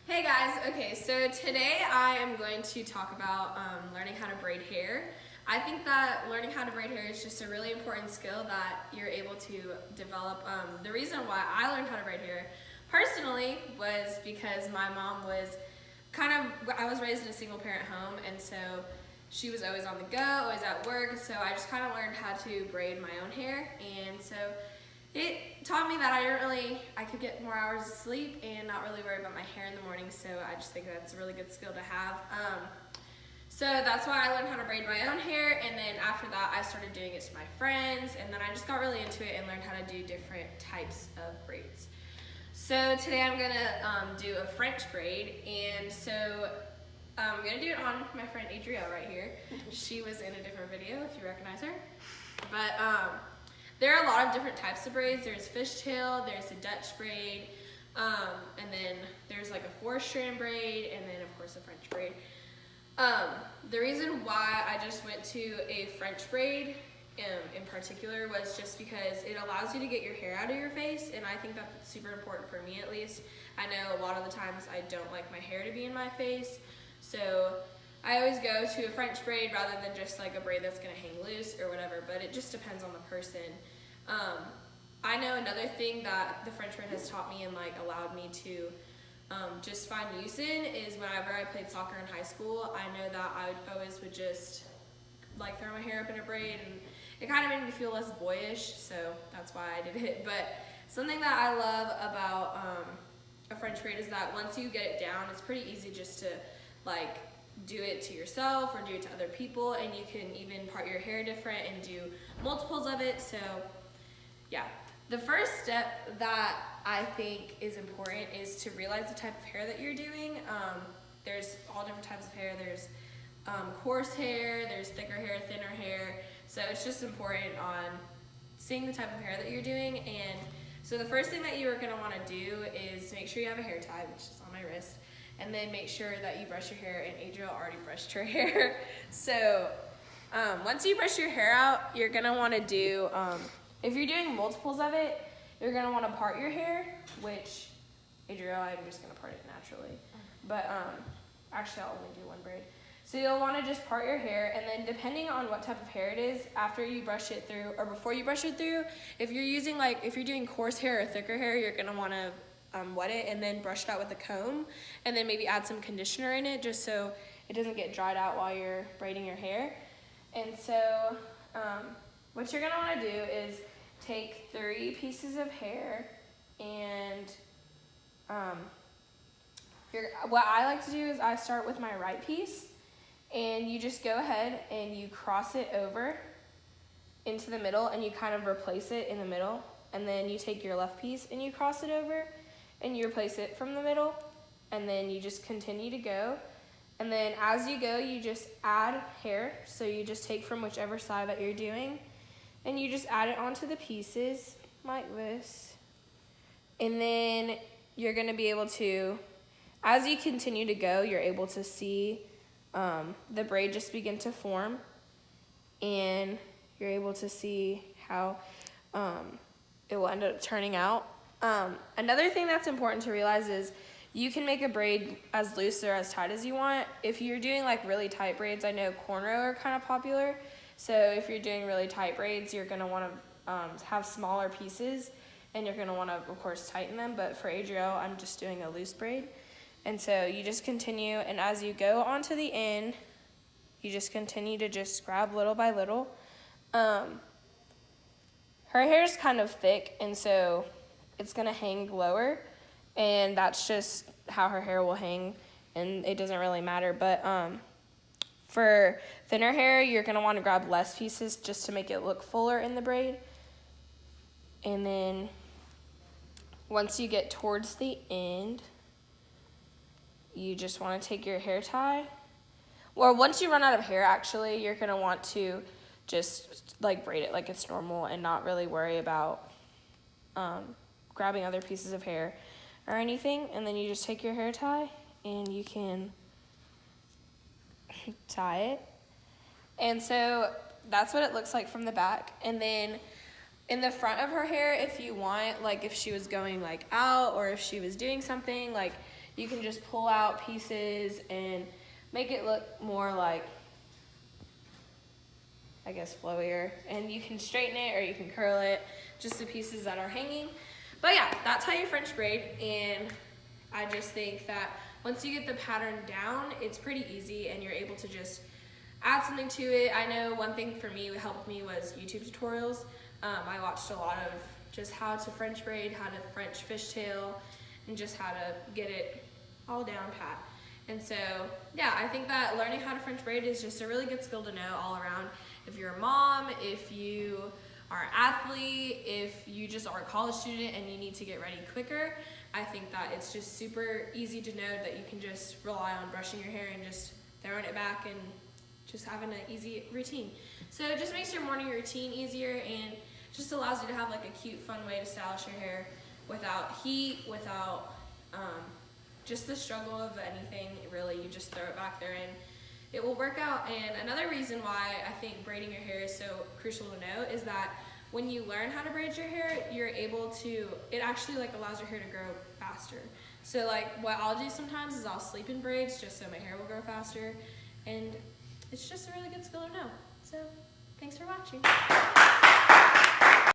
Hey guys, okay, so today I am going to talk about learning how to braid hair. I think that learning how to braid hair is just a really important skill that you're able to develop. The reason why I learned how to braid hair personally was because my mom was I was raised in a single parent home, and so she was always on the go, always at work, so I just kind of learned how to braid my own hair, and so it taught me that I could get more hours of sleep and not really worry about my hair in the morning, so I just think that's a really good skill to have. So that's why I learned how to braid my own hair, and then after that I started doing it to my friends, and then I just got really into it and learned how to do different types of braids. So today I'm gonna do a French braid, and so I'm gonna do it on my friend Adrielle right here. She was in a different video if you recognize her. But there are a lot of different types of braids. There's fishtail, there's a Dutch braid, and then there's like a 4-strand braid, and then of course a French braid. The reason why I just went to a French braid in particular was just because it allows you to get your hair out of your face, and I think that's super important for me at least. I know a lot of the times I don't like my hair to be in my face, so I always go to a French braid rather than just like a braid that's gonna hang loose or whatever, but it just depends on the person. I know another thing that the French braid has taught me and like allowed me to just find use in is whenever I played soccer in high school, I know that I always would just like throw my hair up in a braid, and it kind of made me feel less boyish, so that's why I did it. But something that I love about a French braid is that once you get it down, it's pretty easy just to like do it to yourself or do it to other people, and you can even part your hair different and do multiples of it. So yeah, the first step that I think is important is to realize the type of hair that you're doing. There's all different types of hair. There's coarse hair, there's thicker hair, thinner hair. So it's just important on seeing the type of hair that you're doing. And so the first thing that you are gonna wanna do is make sure you have a hair tie, which is on my wrist, and then make sure that you brush your hair, and Adrielle already brushed her hair. So once you brush your hair out, you're gonna wanna do, if you're doing multiples of it, you're gonna wanna part your hair, which Adrielle, I'm just gonna part it naturally. But actually I'll only do one braid. So you'll want to just part your hair, and then depending on what type of hair it is, after you brush it through or before you brush it through, if you're doing coarse hair or thicker hair, you're going to want to wet it and then brush it out with a comb, and then maybe add some conditioner in it just so it doesn't get dried out while you're braiding your hair. And so what you're going to want to do is take 3 pieces of hair, and what I like to do is I start with my right piece, and you just go ahead and you cross it over into the middle, and you kind of replace it in the middle, and then you take your left piece and you cross it over and you replace it from the middle, and then you just continue to go, and then as you go you just add hair. So you just take from whichever side that you're doing, and you just add it onto the pieces like this, and then you're going to be able to, as you continue to go, you're able to see the braid just begin to form, and you're able to see how it will end up turning out. Another thing that's important to realize is you can make a braid as loose or as tight as you want. If you're doing like really tight braids, I know cornrow are kind of popular, so if you're doing really tight braids, you're going to want to have smaller pieces, and you're going to want to of course tighten them. But for Adrielle, I'm just doing a loose braid. And so you just continue, and as you go onto the end, you just continue to just grab little by little. Her hair is kind of thick, and so it's gonna hang lower, and that's just how her hair will hang, and it doesn't really matter. But for thinner hair, you're gonna wanna grab less pieces just to make it look fuller in the braid. And then once you get towards the end, you just want to take your hair tie, or once you run out of hair, actually, you're going to want to just like braid it like it's normal and not really worry about grabbing other pieces of hair or anything. And then you just take your hair tie and you can tie it. And so that's what it looks like from the back. And then in the front of her hair if you want, like if she was going like out or if she was doing something, like you can just pull out pieces and make it look more like, I guess, flowier. And you can straighten it or you can curl it, just the pieces that are hanging. But yeah, that's how you French braid, and I just think that once you get the pattern down, it's pretty easy and you're able to just add something to it. I know one thing for me that helped me was YouTube tutorials. I watched a lot of just how to French braid, how to French fishtail, and just how to get it all down pat. And so, yeah, I think that learning how to French braid is just a really good skill to know all around. If you're a mom, if you are an athlete, if you just are a college student and you need to get ready quicker, I think that it's just super easy to know that you can just rely on brushing your hair and just throwing it back and just having an easy routine. So it just makes your morning routine easier and just allows you to have like a cute, fun way to stylish your hair without heat, without just the struggle of anything. Really, you just throw it back there and it will work out. And another reason why I think braiding your hair is so crucial to know is that when you learn how to braid your hair, you're able to, it actually like allows your hair to grow faster. So like what I'll do sometimes is I'll sleep in braids just so my hair will grow faster. And it's just a really good skill to know. So thanks for watching.